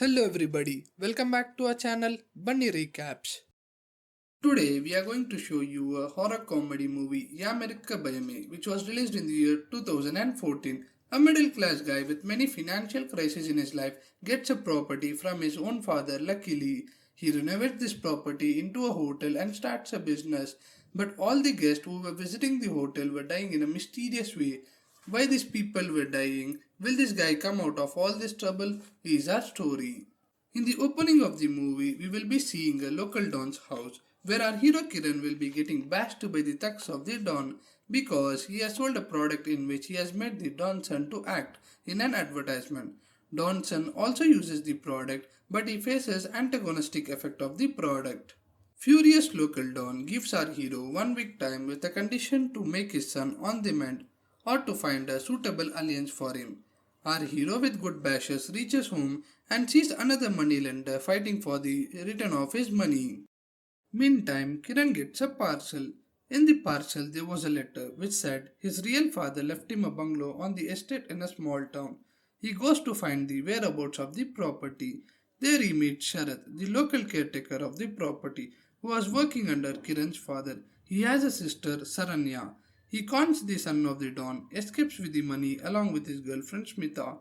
Hello everybody, welcome back to our channel Bunny Recaps. Today we are going to show you a horror comedy movie Yamerika Bayame which was released in the year 2014. A middle class guy with many financial crises in his life gets a property from his own father. Luckily, he renovates this property into a hotel and starts a business. But all the guests who were visiting the hotel were dying in a mysterious way. Why these people were dying? Will this guy come out of all this trouble? Is our story. In the opening of the movie, we will be seeing a local Don's house where our hero Kiran will be getting bashed by the thugs of the Don because he has sold a product in which he has made the Don's son to act in an advertisement. Don's son also uses the product but he faces antagonistic effect of the product. Furious local Don gives our hero 1 week time with a condition to make his son on the mend or to find a suitable alliance for him. Our hero with good bashes reaches home and sees another moneylender fighting for the return of his money. Meantime, Kiran gets a parcel. In the parcel, there was a letter which said his real father left him a bungalow on the estate in a small town. He goes to find the whereabouts of the property. There he meets Sharath, the local caretaker of the property, who was working under Kiran's father. He has a sister, Saranya. He cons the son of the Don, escapes with the money along with his girlfriend Smita,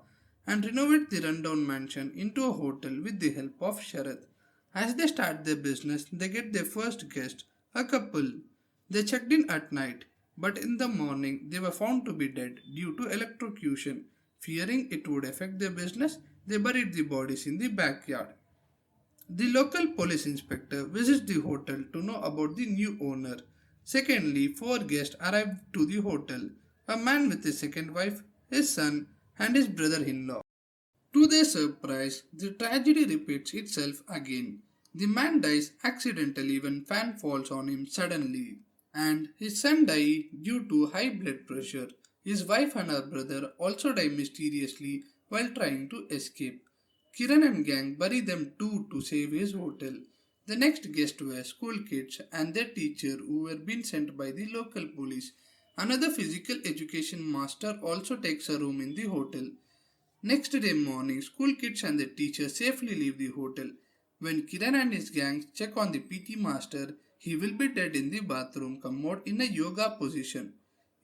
and renovates the rundown mansion into a hotel with the help of Sharath. As they start their business, they get their first guest, a couple. They checked in at night, but in the morning they were found to be dead due to electrocution. Fearing it would affect their business, they buried the bodies in the backyard. The local police inspector visits the hotel to know about the new owner. Secondly, four guests arrive to the hotel, a man with his second wife, his son, and his brother-in-law. To their surprise, the tragedy repeats itself again. The man dies accidentally when fan falls on him suddenly, and his son dies due to high blood pressure. His wife and her brother also die mysteriously while trying to escape. Kiran and gang bury them too to save his hotel. The next guests were school kids and their teacher who were being sent by the local police. Another physical education master also takes a room in the hotel. Next day morning, school kids and the teacher safely leave the hotel. When Kiran and his gang check on the PT master, he will be dead in the bathroom commode in a yoga position.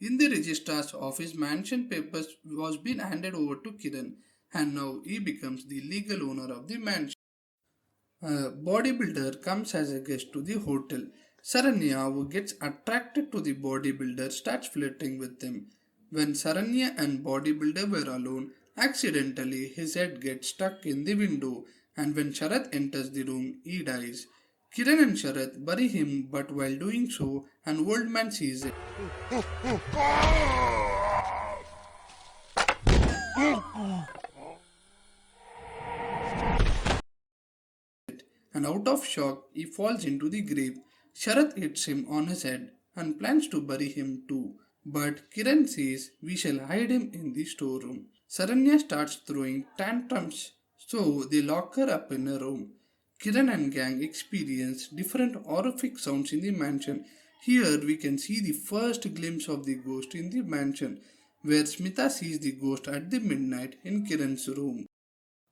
In the registrar's office, mansion papers was being handed over to Kiran, and now he becomes the legal owner of the mansion. A bodybuilder comes as a guest to the hotel. Saranya, who gets attracted to the bodybuilder, starts flirting with him. When Saranya and bodybuilder were alone, accidentally his head gets stuck in the window, and when Sharath enters the room, he dies. Kiran and Sharath bury him, but while doing so, an old man sees it. And out of shock, he falls into the grave. Sharath hits him on his head and plans to bury him too. But Kiran says we shall hide him in the storeroom. Saranya starts throwing tantrums, so they lock her up in a room. Kiran and gang experience different horrific sounds in the mansion. Here we can see the first glimpse of the ghost in the mansion, where Smita sees the ghost at the midnight in Kiran's room.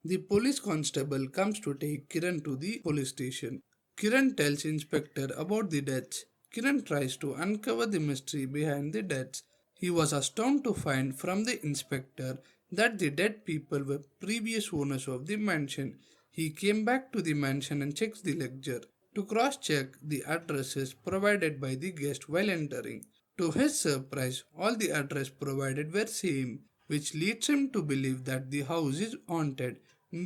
The police constable comes to take Kiran to the police station. Kiran tells inspector about the deaths. Kiran tries to uncover the mystery behind the deaths. He was astounded to find from the inspector that the dead people were previous owners of the mansion. He came back to the mansion and checks the ledger to cross-check the addresses provided by the guest while entering. To his surprise, all the addresses provided were same, which leads him to believe that the house is haunted.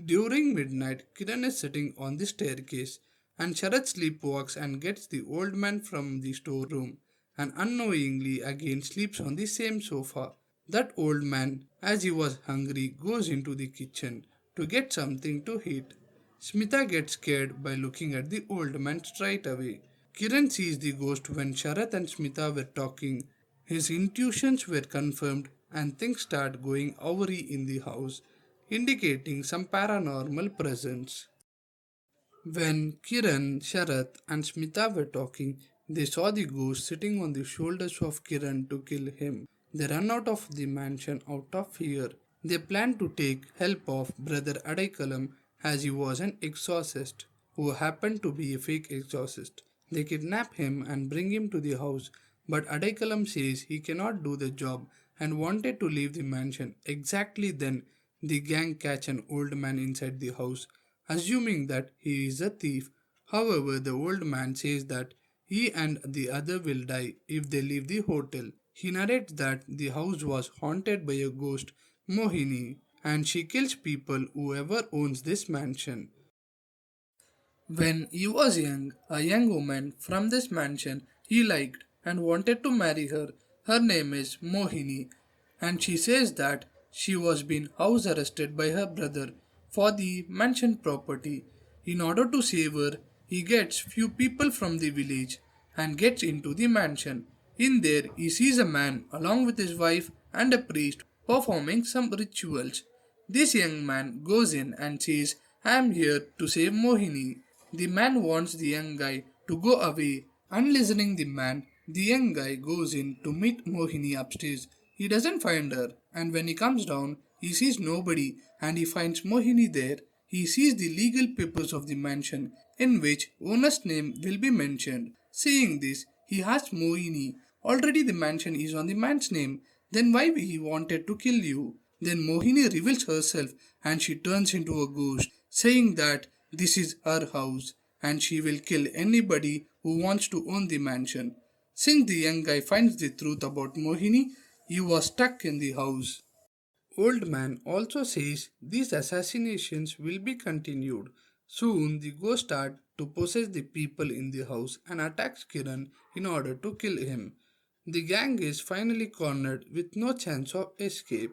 During midnight, Kiran is sitting on the staircase and Sharath sleepwalks and gets the old man from the storeroom and unknowingly again sleeps on the same sofa. That old man, as he was hungry, goes into the kitchen to get something to eat. Smita gets scared by looking at the old man straight away. Kiran sees the ghost when Sharath and Smita were talking. His intuitions were confirmed and things start going awry in the house, indicating some paranormal presence. When Kiran, Sharath, and Smita were talking, they saw the ghost sitting on the shoulders of Kiran to kill him. They run out of the mansion out of fear. They plan to take help of brother Adaikalam as he was an exorcist who happened to be a fake exorcist. They kidnap him and bring him to the house, but Adaikalam says he cannot do the job and wanted to leave the mansion. Exactly then, the gang catch an old man inside the house, assuming that he is a thief. However, the old man says that he and the other will die if they leave the hotel. He narrates that the house was haunted by a ghost, Mohini, and she kills people whoever owns this mansion. When he was young, a young woman from this mansion he liked and wanted to marry her. Her name is Mohini, and she says that she was being house arrested by her brother for the mansion property. In order to save her, he gets few people from the village and gets into the mansion. In there, he sees a man along with his wife and a priest performing some rituals. This young man goes in and says, I am here to save Mohini. The man wants the young guy to go away. Unlistening the man, the young guy goes in to meet Mohini upstairs. He doesn't find her, and when he comes down, he sees nobody and he finds Mohini there. He sees the legal papers of the mansion in which owner's name will be mentioned. Seeing this, he asks Mohini, already the mansion is on the man's name, then why he wanted to kill you? Then Mohini reveals herself and she turns into a ghost, saying that this is her house and she will kill anybody who wants to own the mansion. Since the young guy finds the truth about Mohini, he was stuck in the house. Old man also says these assassinations will be continued. Soon the ghost start to possess the people in the house and attacks Kiran in order to kill him. The gang is finally cornered with no chance of escape.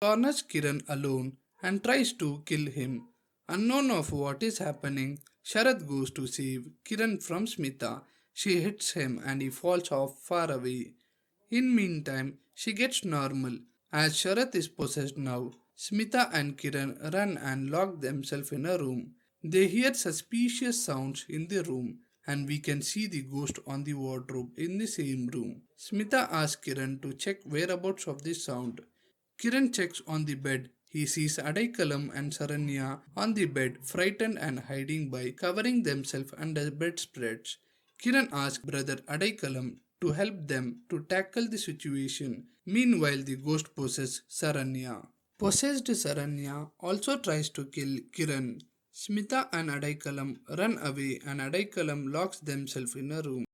Corners Kiran alone and tries to kill him. Unknown of what is happening, Sharat goes to save Kiran from Smita. She hits him and he falls off far away. In meantime, she gets normal. As Sharat is possessed now, Smita and Kiran run and lock themselves in a room. They hear suspicious sounds in the room and we can see the ghost on the wardrobe in the same room. Smita asks Kiran to check whereabouts of the sound. Kiran checks on the bed. He sees Adaikalam and Saranya on the bed, frightened and hiding by covering themselves under bedspreads. Kiran asks brother Adaikalam to help them to tackle the situation. Meanwhile, the ghost possesses Saranya. Possessed Saranya also tries to kill Kiran. Smita and Adaikalam run away and Adaikalam locks themselves in a room.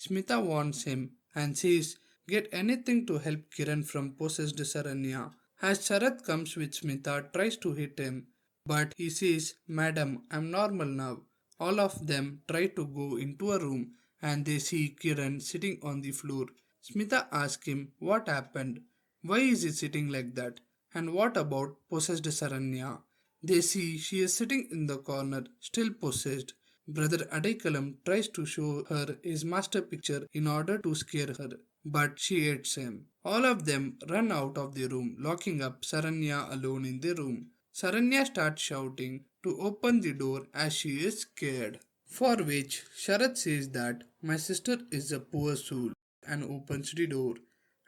Smita warns him and says, get anything to help Kiran from possessed Saranya. As Sharat comes with Smita, tries to hit him, but he says, Madam, I'm normal now. All of them try to go into a room and they see Kiran sitting on the floor. Smita asks him what happened. Why is he sitting like that? And what about possessed Saranya? They see she is sitting in the corner, still possessed. Brother Adaikalam tries to show her his master picture in order to scare her, but she hates him. All of them run out of the room, locking up Saranya alone in the room. Saranya starts shouting to open the door as she is scared. For which Sharat says that my sister is a poor soul and opens the door.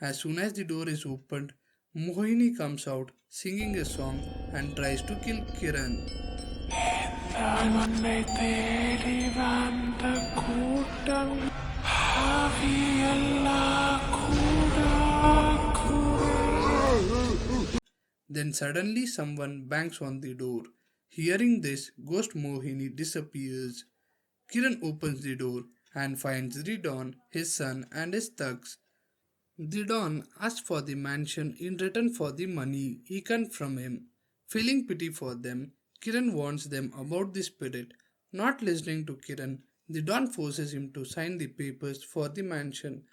As soon as the door is opened, Mohini comes out singing a song and tries to kill Kiran. உன்னை தேடி வந்த கூட்டம் Then suddenly someone bangs on the door. Hearing this, Ghost Mohini disappears. Kiran opens the door and finds Ridon, his son, and his thugs. The Don asks for the mansion in return for the money he can from him. Feeling pity for them, Kiran warns them about the spirit. Not listening to Kiran, the Don forces him to sign the papers for the mansion.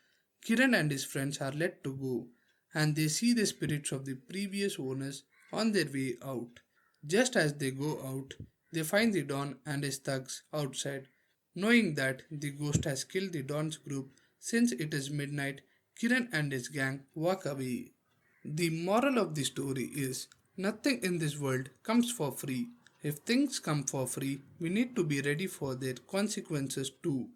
Kiran and his friends are let to go, and they see the spirits of the previous owners on their way out. Just as they go out, they find the Don and his thugs outside. Knowing that the ghost has killed the Don's group since it is midnight, Kiran and his gang walk away. The moral of the story is nothing in this world comes for free. If things come for free, we need to be ready for their consequences too.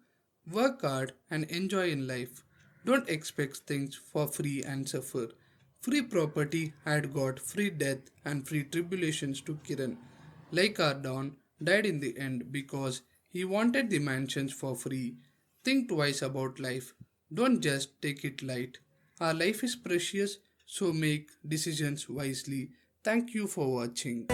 Work hard and enjoy in life. Don't expect things for free and suffer. Free property had got free death and free tribulations to Kiran. Like our Don died in the end because he wanted the mansions for free. Think twice about life. Don't just take it light. Our life is precious, so make decisions wisely. Thank you for watching.